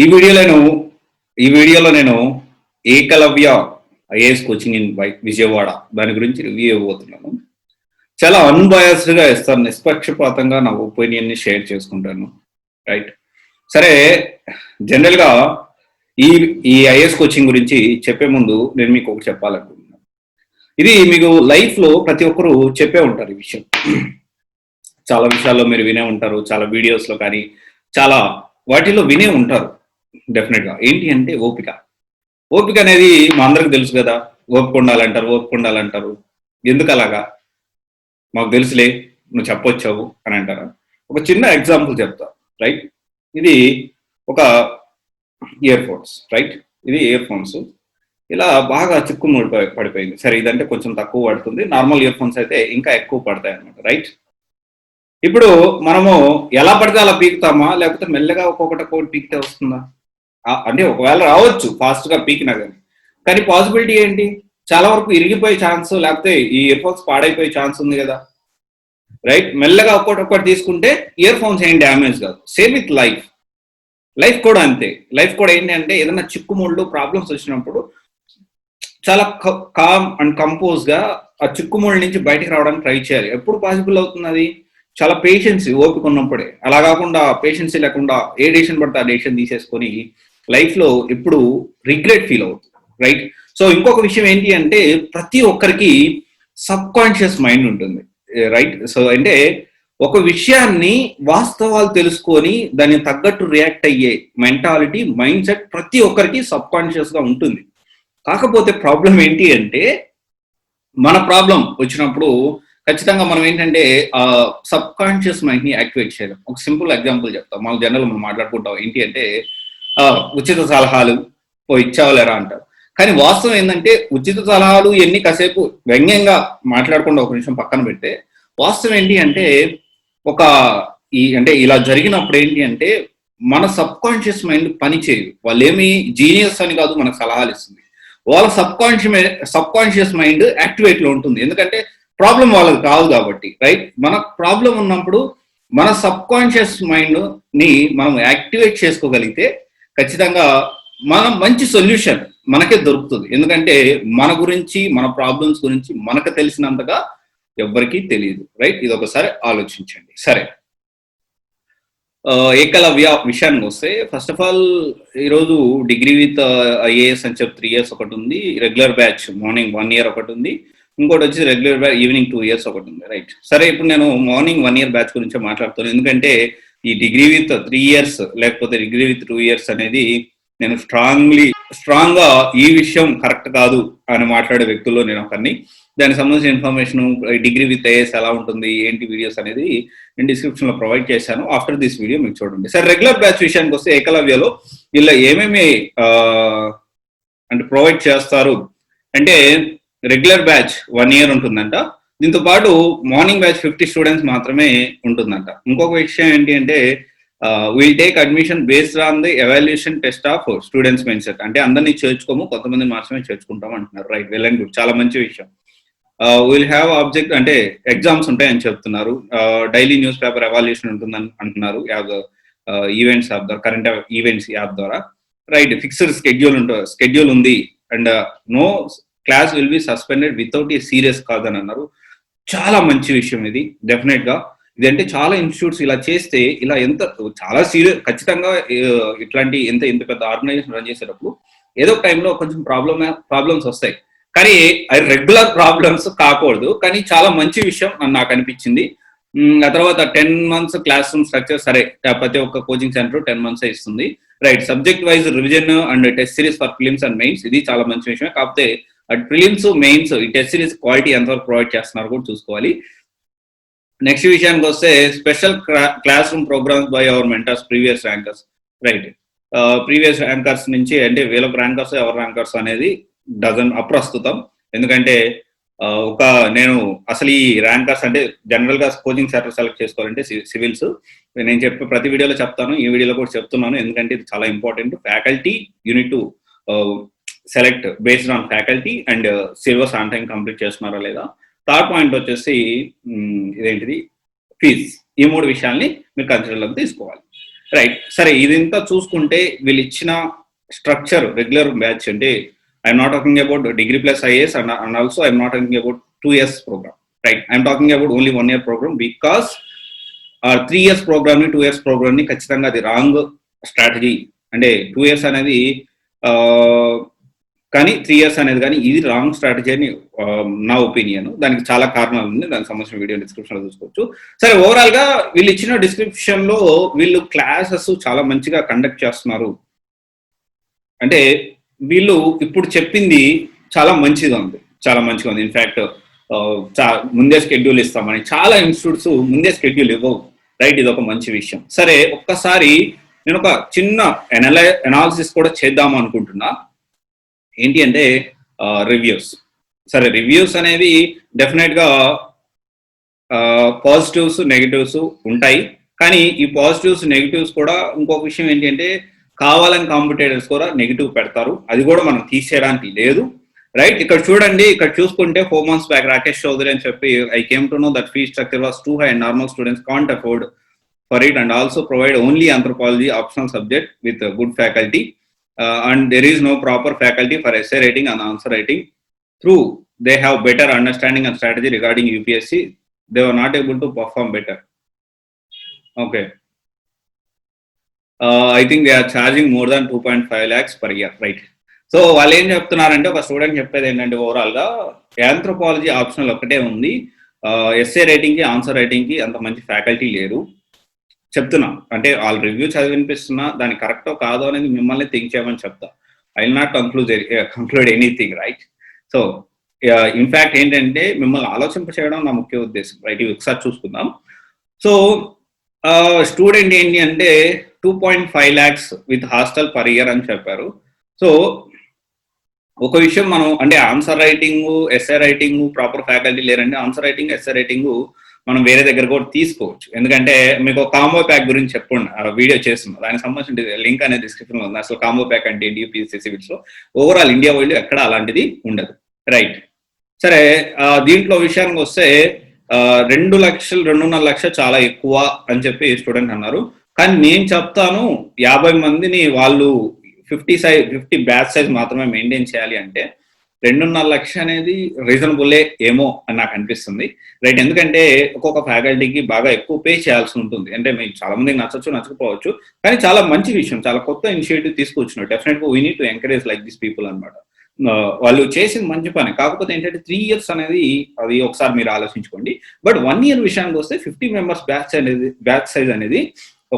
ఈ వీడియోలో ఈ వీడియోలో నేను Ekalavya IAS coaching in Vijayawada దాని గురించి రివ్యూ ఇవ్వబోతున్నాను. చాలా అన్బయాస్డ్గా ఇస్తాను, నిష్పక్షపాతంగా నా ఒపీనియన్ని షేర్ చేసుకుంటాను. రైట్, సరే. జనరల్గా ఈ ఈ ఐఏఎస్ కోచింగ్ గురించి చెప్పే ముందు నేను మీకు ఒకటి చెప్పాలనుకుంటున్నాను. ఇది మీకు లైఫ్లో ప్రతి ఒక్కరూ చెప్పే ఉంటారు ఈ విషయం. చాలా విషయాల్లో మీరు వినే ఉంటారు, చాలా వీడియోస్లో కానీ చాలా వాటిలో వినే ఉంటారు. డెఫినెట్గా ఏంటి అంటే ఓపిక. ఓపిక అనేది మా అందరికి తెలుసు కదా. ఓపిక ఉండాలంటారు, ఓపిక ఉండాలంటారు. ఎందుకు అలాగా? మాకు తెలుసులే, నువ్వు చెప్పొచ్చావు అని అంటారా? ఒక చిన్న ఎగ్జాంపుల్ చెప్తా. రైట్, ఇది ఒక ఇయర్ ఫోన్స్. రైట్, ఇది ఇయర్ ఫోన్స్ ఇలా బాగా చిక్కు పడిపోయింది. సరే, ఇదంటే కొంచెం తక్కువ పడుతుంది, నార్మల్ ఇయర్ ఫోన్స్ అయితే ఇంకా ఎక్కువ పడతాయి అనమాట. రైట్, ఇప్పుడు మనము ఎలా పడితే అలా పీకుతామా, లేకపోతే మెల్లగా ఒక్కొక్కటి పీకితే వస్తుందా? అంటే ఒకవేళ రావచ్చు ఫాస్ట్ గా పీకినా కానీ పాసిబిలిటీ ఏంటి? చాలా వరకు ఇరిగిపోయే ఛాన్స్, లేకపోతే ఈ ఇయర్ ఫోన్స్ పాడైపోయే ఛాన్స్ ఉంది కదా. రైట్, మెల్లగా ఒక్కొక్కటి తీసుకుంటే ఇయర్ ఫోన్స్ ఏం డ్యామేజ్ కాదు. Same with life. లైఫ్ కూడా అంతే. లైఫ్ కూడా ఏంటి అంటే ఏదైనా చిక్కుముళ్ళు ప్రాబ్లమ్స్ వచ్చినప్పుడు చాలా కామ్ అండ్ కంపోజ్ గా ఆ చిక్కుముళ్ళ నుంచి బయటకు రావడానికి ట్రై చేయాలి. ఎప్పుడు పాసిబుల్ అవుతుంది అది? చాలా పేషెన్సీ, ఓపిక ఉన్నప్పుడే. అలా కాకుండా పేషెన్సీ లేకుండా ఏ డెసిషన్ పడితే ఆ డెసిషన్ తీసేసుకొని లైఫ్ లో ఎప్పుడు రిగ్రెట్ ఫీల్ అవుతుంది. రైట్, సో ఇంకొక విషయం ఏంటి అంటే ప్రతి ఒక్కరికి సబ్ కాన్షియస్ మైండ్ ఉంటుంది. రైట్, సో అంటే ఒక విషయాన్ని వాస్తవాలు తెలుసుకొని దానికి తగ్గట్టు రియాక్ట్ అయ్యే మెంటాలిటీ, మైండ్ సెట్ ప్రతి ఒక్కరికి సబ్ కాన్షియస్ గా ఉంటుంది. కాకపోతే ప్రాబ్లం ఏంటి అంటే మన ప్రాబ్లం వచ్చినప్పుడు ఖచ్చితంగా మనం ఏంటంటే సబ్ కాన్షియస్ మైండ్ ని యాక్టివేట్ చేయడం. ఒక సింపుల్ ఎగ్జాంపుల్ చెప్తాం. మనం జనరల్ మనం మాట్లాడుకుంటాం ఏంటి అంటే ఉచిత సలహాలు ఇచ్చావలేరా అంటారు. కానీ వాస్తవం ఏంటంటే ఉచిత సలహాలు ఎన్ని కాసేపు వ్యంగ్యంగా మాట్లాడకుండా ఒక నిమిషం పక్కన పెడితే వాస్తవం ఏంటి అంటే ఒక అంటే ఇలా జరిగినప్పుడు ఏంటి అంటే మన సబ్ కాన్షియస్ మైండ్ పని చేయదు. వాళ్ళు ఏమి జీనియస్ అని కాదు మనకు సలహాలు ఇస్తుంది. వాళ్ళ సబ్ కాన్షియస్ మైండ్ యాక్టివేట్ లో ఉంటుంది. ఎందుకంటే ప్రాబ్లం వాళ్ళకి కాదు కాబట్టి. రైట్, మన ప్రాబ్లం ఉన్నప్పుడు మన సబ్ కాన్షియస్ మైండ్ ని మనం యాక్టివేట్ చేసుకోగలిగితే ఖచ్చితంగా మనం మంచి సొల్యూషన్ మనకే దొరుకుతుంది. ఎందుకంటే మన గురించి, మన ప్రాబ్లమ్స్ గురించి మనకు తెలిసినంతగా ఎవ్వరికీ తెలియదు. రైట్, ఇది ఒకసారి ఆలోచించండి. సరే, ఏకలవ్య విషయానికి వస్తే ఫస్ట్ ఆఫ్ ఆల్ ఈరోజు డిగ్రీ విత్ ఐఏఎస్ అని చెప్పి 3 years ఒకటి ఉంది, రెగ్యులర్ బ్యాచ్ మార్నింగ్ 1 year ఒకటి ఉంది, ఇంకోటి వచ్చి రెగ్యులర్ బ్యాచ్ ఈవినింగ్ 2 years ఒకటి ఉంది. రైట్, సరే ఇప్పుడు నేను మార్నింగ్ 1 year బ్యాచ్ గురించి మాట్లాడుతాను. ఎందుకంటే ఈ డిగ్రీ విత్ 3 years లేకపోతే డిగ్రీ విత్ 2 years అనేది నేను స్ట్రాంగ్ గా ఈ విషయం కరెక్ట్ కాదు అని మాట్లాడే వ్యక్తుల్లో నేను ఒకరిని. దానికి సంబంధించిన ఇన్ఫర్మేషన్, డిగ్రీ విత్ ఐఏఎస్ ఎలా ఉంటుంది, ఏంటి వీడియోస్ అనేది నేను డిస్క్రిప్షన్ లో ప్రొవైడ్ చేశాను. ఆఫ్టర్ దిస్ వీడియో మీకు చూడండి. సరే, రెగ్యులర్ బ్యాచ్ విషయానికి వస్తే ఏకలవ్యలో ఇలా ఏమేమి అంటే ప్రొవైడ్ చేస్తారు అంటే రెగ్యులర్ బ్యాచ్ 1 year ఉంటుందంట. దీంతో పాటు మార్నింగ్ బ్యాచ్ 50 students మాత్రమే ఉంటుందంట. ఇంకొక విషయం ఏంటి అంటే will take admission based on the evaluation test of students mind set. అంటే అందరినీ చేర్చుకోము, కొంతమంది మాత్రమే చేర్చుకుంటాం అంటున్నారు. రైట్, వెల్ అండ్ గుడ్, చాలా మంచి విషయం. విల్ హ్యావ్ ఆబ్జెక్ట్ అంటే ఎగ్జామ్స్ ఉంటాయని చెప్తున్నారు. డైలీ న్యూస్ పేపర్ ఎవాల్యుయేషన్ ఉంటుందని అంటున్నారు. ఈవెంట్స్ యాప్ ద్వారా, కరెంట్ ఈవెంట్స్ యాప్ ద్వారా. రైట్, ఫిక్స్డ్ స్కెడ్యూల్ ఉంది and no class will be suspended without a serious cause అని అన్నారు. చాలా మంచి విషయం ఇది. డెఫినెట్ గా ఇదంటే చాలా ఇన్స్టిట్యూట్స్ ఇలా చేస్తే ఇలా ఎంత చాలా సీరియస్. ఖచ్చితంగా ఇట్లాంటి ఎంత పెద్ద ఆర్గనైజేషన్ రన్ చేసేటప్పుడు ఏదో టైంలో కొంచెం ప్రాబ్లమ్స్ వస్తాయి, కానీ అవి రెగ్యులర్ ప్రాబ్లమ్స్ కాకూడదు. కానీ చాలా మంచి విషయం నాకు అనిపించింది. ఆ తర్వాత 10 months క్లాస్ రూమ్ స్ట్రక్చర్. సరే, ప్రతి ఒక్క కోచింగ్ సెంటర్ 10 months ఇస్తుంది. Right, subject wise revision and test series for prelims and mains. ఇది చాలా మంచి విషయం. కాకపోతే అటు ప్రిలిమ్స్, మెయిన్స్, ఈ టెస్ట్ సిరీస్ క్వాలిటీ ఎంతవరకు ప్రొవైడ్ చేస్తున్నారు కూడా చూసుకోవాలి. నెక్స్ట్ విషయానికి వస్తే special classroom programmes by our mentors, previous rankers. Right, previous rankers నుంచి అంటే వీళ్ళకి ర్యాంకర్స్ ఎవరు ర్యాంకర్స్ అనేది అప్రస్తుతం. ఎందుకంటే నేను అసలు ఈ ర్యాంకర్స్ అంటే జనరల్ గా కోచింగ్ సెంటర్ సెలెక్ట్ చేసుకోవాలంటే సివిల్స్. నేను చెప్పే ప్రతి వీడియోలో చెప్తాను, ఈ వీడియోలో కూడా చెప్తున్నాను. ఎందుకంటే ఇది చాలా important. Faculty unit to select based on faculty and syllabus on time complete చేస్తున్నారా లేదా. థర్డ్ పాయింట్ వచ్చేసి ఇదేంటిది, ఫీజ్. ఈ 3 విషయాల్ని మీరు కన్సిడర్లోకి తీసుకోవాలి. రైట్. సరే ఇదంతా చూసుకుంటే వీళ్ళు ఇచ్చిన స్ట్రక్చర్ రెగ్యులర్ బ్యాచ్ అంటే I'm not talking about degree plus IAS and also I'm not talking about 2 years programme, right. I'm talking about only 1 year programme because 3 years programme ని 2 years ప్రోగ్రామ్ ని ఖచ్చితంగా అది రాంగ్ స్ట్రాటజీ. అంటే 2 years అనేది కానీ 3 years అనేది కానీ ఇది రాంగ్ స్ట్రాటజీ అని నా ఒపీనియన్. దానికి చాలా కారణాలు ఉంది, దానికి సంబంధించిన వీడియో డిస్క్రిప్షన్ లో చూసుకోవచ్చు. సరే, ఓవరాల్ గా వీళ్ళు ఇచ్చిన డిస్క్రిప్షన్ లో వీళ్ళు క్లాసెస్ చాలా మంచిగా కండక్ట్ చేస్తున్నారు. అంటే వీళ్ళు ఇప్పుడు చెప్పింది చాలా మంచిగా ఉంది, చాలా మంచిగా ఉంది. ఇన్ఫాక్ట్ ముందే స్కెడ్యూల్ ఇస్తామని చాలా ఇన్స్టిట్యూట్స్ ముందే స్కెడ్యూల్ ఇవ్వవు, రైట్. ఇది ఒక మంచి విషయం. సరే, ఒక్కసారి నేను ఒక చిన్న అనాలిసిస్ కూడా చేద్దాం అనుకుంటున్నా. ఏంటి అంటే రివ్యూస్. సరే, రివ్యూస్ అనేవి డెఫినెట్ గా పాజిటివ్స్ నెగిటివ్స్ ఉంటాయి. కానీ ఈ పాజిటివ్స్ నెగిటివ్స్ కూడా ఇంకొక విషయం ఏంటి అంటే కావాలని కాంపిటేటర్స్ కూడా నెగిటివ్ పెడతారు, అది కూడా మనం తీసేయడానికి లేదు, రైట్. ఇక్కడ చూడండి, ఇక్కడ చూసుకుంటే 4 months బ్యాక్ రాకేష్ చౌదరి అని చెప్పి I came to know that fee structure was two high and normal students can't afford for it and also provide only anthropology optional subject with good faculty and there is no proper faculty for essay writing and answer writing. Through they have better understanding and strategy regarding UPSC, they were not able to perform better. Okay. I think they are charging more than 2.5 lakhs per year, right. So వాళ్ళు ఏం చెప్తున్నారంటే, ఒక student చెప్పేది ఏంటంటే overall గా anthropology optional ఒకటే ఉంది, SA writing కి ఆన్సర్ రైటింగ్ కి అంత మంచి ఫ్యాకల్టీ లేరు చెప్తున్నా. అంటే వాళ్ళ రివ్యూ చదివినిపిస్తున్నా, దాని కరెక్టో కాదో అనేది మిమ్మల్ని థింక్ చేయమని చెప్తా. I will not conclude anything, right. So in fact ఏంటంటే మిమ్మల్ని ఆలోచింప చేయడం నా ముఖ్య ఉద్దేశం, రైట్. ఇవి ఒకసారి చూసుకుందాం. సో స్టూడెంట్ ఏంటి అంటే 2.5 lakhs with hostel per year అని చెప్పారు. సో ఒక విషయం మనం అంటే answer writing essay writing proper faculty లేరంటే ఆన్సర్ రైటింగ్ ఎస్ఏ రైటింగ్ మనం వేరే దగ్గర కూడా తీసుకోవచ్చు. ఎందుకంటే మీకు కాంబో ప్యాక్ గురించి చెప్పండి, వీడియో చేస్తున్నాం, దానికి సంబంధించిన లింక్ అనేది డిస్క్రిప్షన్ లో ఉంది. అసలు కాంబో ప్యాక్ అంటే ఏంటి యూపీఎస్సీ సివిల్స్ లో ఓవరాల్ ఇండియా వైడ్ ఎక్కడ అలాంటిది ఉండదు, రైట్. సరే, దీంట్లో విషయానికి వస్తే 2 లక్షలు 2.5 లక్షలు చాలా ఎక్కువ అని చెప్పి స్టూడెంట్ అన్నారు. కానీ నేను చెప్తాను 50 మందిని వాళ్ళు 50 బ్యాచ్ సైజ్ మాత్రమే మెయింటైన్ చేయాలి అంటే 2.5 లక్షలు అనేది రీజనబుల్లే ఏమో అని నాకు అనిపిస్తుంది, రైట్. ఎందుకంటే ఒక్కొక్క ఫ్యాకల్టీకి బాగా ఎక్కువ పే చేయాల్సి ఉంటుంది. అంటే మీకు చాలా మందికి నచ్చచ్చు నచ్చకపోవచ్చు, కానీ చాలా మంచి విషయం, చాలా కొత్త ఇనిషియేటివ్ తీసుకొచ్చినారు. డెఫినెట్ గా we need to encourage like this people అనమాట. వాళ్ళు చేసింది మంచి పని. కాకపోతే ఏంటంటే 3 years అనేది అది ఒకసారి మీరు ఆలోచించుకోండి. బట్ 1 year విషయానికి వస్తే 50 members బ్యాచ్ సైజ్ అనేది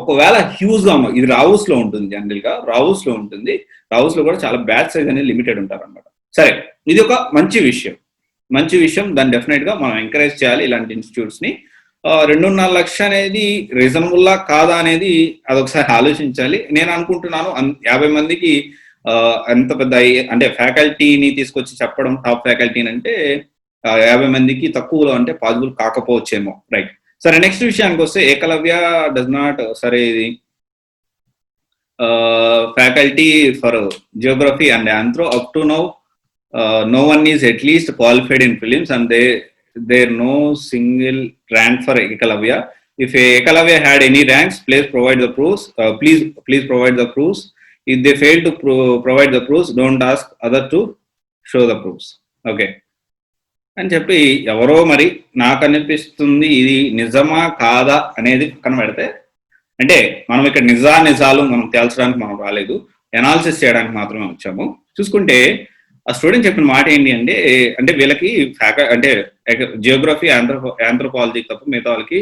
ఒకవేళ హ్యూజ్ గా ఇది రావుస్ లో ఉంటుంది, జనరల్ గా రావుస్ లో ఉంటుంది. రావుస్ లో కూడా చాలా బ్యాచ్ సైజ్ అనేది లిమిటెడ్ ఉంటారు అనమాట. సరే, ఇది ఒక మంచి విషయం, దాన్ని డెఫినెట్ గా మనం ఎంకరేజ్ చేయాలి ఇలాంటి ఇన్స్టిట్యూట్స్ ని. 2.5 లక్షలు అనేది రీజనబుల్లా కాదా అనేది అదొకసారి ఆలోచించాలి. నేను అనుకుంటున్నాను 50 మందికి ఎంత పెద్ద అంటే ఫ్యాకల్టీని తీసుకొచ్చి చెప్పడం, టాప్ ఫ్యాకల్టీని అంటే 50 మందికి తక్కువలో అంటే పాసిబుల్ కాకపోవచ్చేమో, రైట్. సరే, నెక్స్ట్ విషయానికి వస్తే ఏకలవ్య డస్ నాట్, సరే ఇది faculty for Geography and anthro up to now no one is at least qualified in films and there no single rank for Ekalavya. If Ekalavya had any ranks, please provide the proofs. Please provide the proofs. If they fail to provide the proofs, don't ask other to show the proofs. Okay. అని చెప్పి ఎవరో మరి నాకు అనిపిస్తుంది ఇది నిజమా కాదా అనేది పక్కన పెడితే, అంటే మనం ఇక్కడ నిజాలు మనం తేల్చడానికి మనం రాలేదు, ఎనాలిసిస్ చేయడానికి మాత్రమే వచ్చాము. చూసుకుంటే ఆ స్టూడెంట్ చెప్పిన మాట ఏంటి అంటే వీళ్ళకి అంటే జియోగ్రఫీ ఆంథ్రోపాలజీ తప్ప మిగతా వాళ్ళకి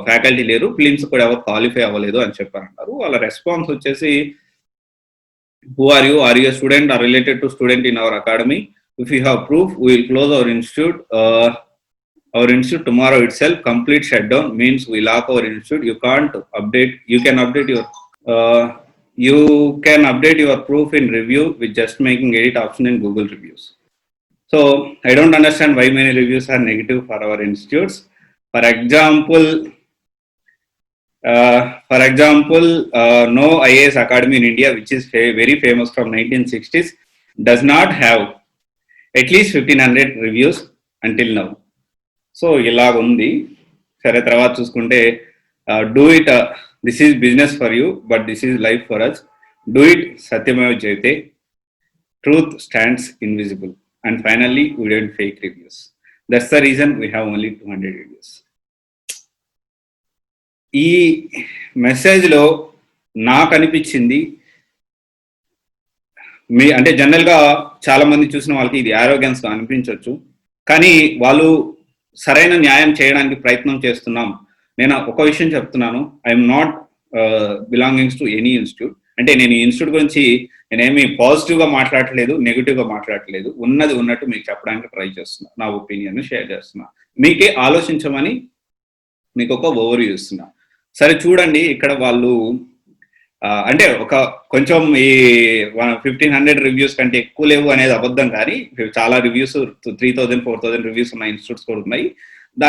ఫ్యాకల్టీ లేరు, ఫిలిమ్స్ కూడా ఎవరు క్వాలిఫై అవ్వలేదు అని చెప్పారంటారు. వాళ్ళ రెస్పాన్స్ వచ్చేసి, who are you a student or related to student in our academy? If you have proof we will close our institute tomorrow itself. Complete shutdown means we lock our institute. You can update your proof in review with just making edit option in Google reviews. So I don't understand why many reviews are negative for our institutes. For example, no IAS academy in India, which is very famous from 1960s, does not have at least 1500 reviews until now. So ఇలాగ ఉంది. సరే, తర్వాత చూసుకుంటే do it this is business for you, but this is life for us. Do it, సత్యమేవ జయతే, truth stands invisible, and finally we don't fake reviews. That's the reason we have only 200 reviews. ఈ మెసేజ్లో నాకు అనిపించింది, మీ అంటే జనరల్గా చాలా మంది చూసిన వాళ్ళకి ఇది ఆరోగ్యన్స్ అనిపించవచ్చు, కానీ వాళ్ళు సరైన న్యాయం చేయడానికి ప్రయత్నం చేస్తున్నాం. నేను ఒక విషయం చెప్తున్నాను, I'm not belongings to any institute. అంటే నేను ఈ ఇన్స్టిట్యూట్ గురించి నేనేమి పాజిటివ్గా మాట్లాడట్లేదు, నెగిటివ్గా మాట్లాడట్లేదు, ఉన్నది ఉన్నట్టు మీకు చెప్పడానికి ట్రై చేస్తున్నా, నా ఒపీనియన్ షేర్ చేస్తున్నా, మీకే ఆలోచించమని మీకు ఒక ఓవర్వ్యూ ఇస్తున్నా. సరే చూడండి, ఇక్కడ వాళ్ళు అంటే ఒక కొంచెం ఈ 1500 రివ్యూస్ కంటే ఎక్కువ లేవు అనేది అబద్ధం, కానీ చాలా రివ్యూస్ 3000 4000 రివ్యూస్ ఉన్న ఇన్స్టిట్యూట్స్ కూడా ఉన్నాయి,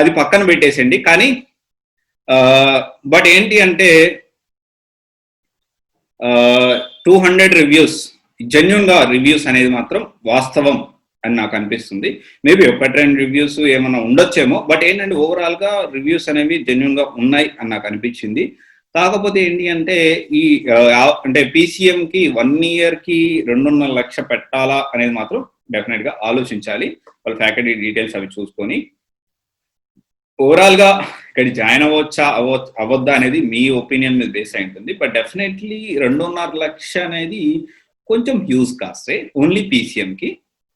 అది పక్కన పెట్టేసండి. కానీ బట్ ఏంటి అంటే 200 రివ్యూస్ జెన్యున్ గా రివ్యూస్ అనేది మాత్రం వాస్తవం అని నాకు అనిపిస్తుంది. మేబీ ఒక 10 రివ్యూస్ ఏమన్నా ఉండొచ్చేమో, బట్ ఏంటంటే ఓవరాల్ గా రివ్యూస్ అనేవి జెన్యున్ గా ఉన్నాయి అని నాకు అనిపించింది. కాకపోతే ఏంటి అంటే ఈ అంటే PCM కి 1 year కి 2.5 లక్ష పెట్టాలా అనేది మాత్రం డెఫినెట్ గా ఆలోచించాలి. వాళ్ళ ఫ్యాకల్టీ డీటెయిల్స్ అవి చూసుకొని ఓవరాల్ గా ఇక్కడ జాయిన్ అవ్వచ్చా అవ్వద్దా అనేది మీ ఒపీనియన్ మీద బేస్ అయి ఉంటుంది. బట్ డెఫినెట్లీ 2.5 లక్ష అనేది కొంచెం హ్యూజ్ కాస్టే ఓన్లీ PCM కి.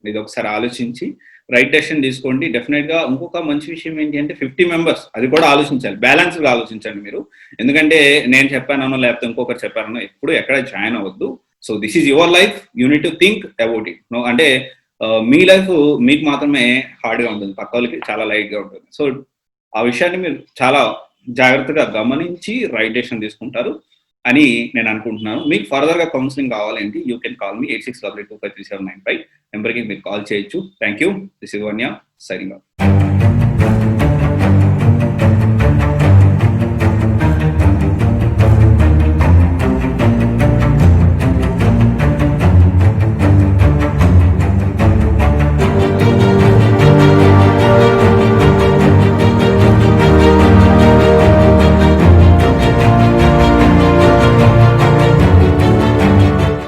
ఇది ఒకసారి ఆలోచించి రైట్ డెసిషన్ తీసుకోండి. డెఫినెట్ గా ఇంకొక మంచి విషయం ఏంటి అంటే 50 members, అది కూడా ఆలోచించాలి, బ్యాలెన్స్గా ఆలోచించండి మీరు. ఎందుకంటే నేను చెప్పానో లేకపోతే ఇంకొకరు చెప్పానో ఎప్పుడు ఎక్కడ జాయిన్ అవ్వద్దు. So this is your life, you need to think about it. No అంటే మీ లైఫ్ మీకు మాత్రమే హార్డ్గా ఉంటుంది, పక్క వాళ్ళకి చాలా లైట్గా ఉంటుంది. సో ఆ విషయాన్ని మీరు చాలా జాగ్రత్తగా గమనించి రైట్ డెసిషన్ తీసుకుంటారు అని నేను అనుకుంటున్నాను. మీకు ఫర్దర్గా కౌన్సిలింగ్ కావాలంటే యూ కెన్ కాల్ మీ 8688253795 నెంబర్కి మీరు కాల్ చేయొచ్చు. Thank you. This is Vanya signing of.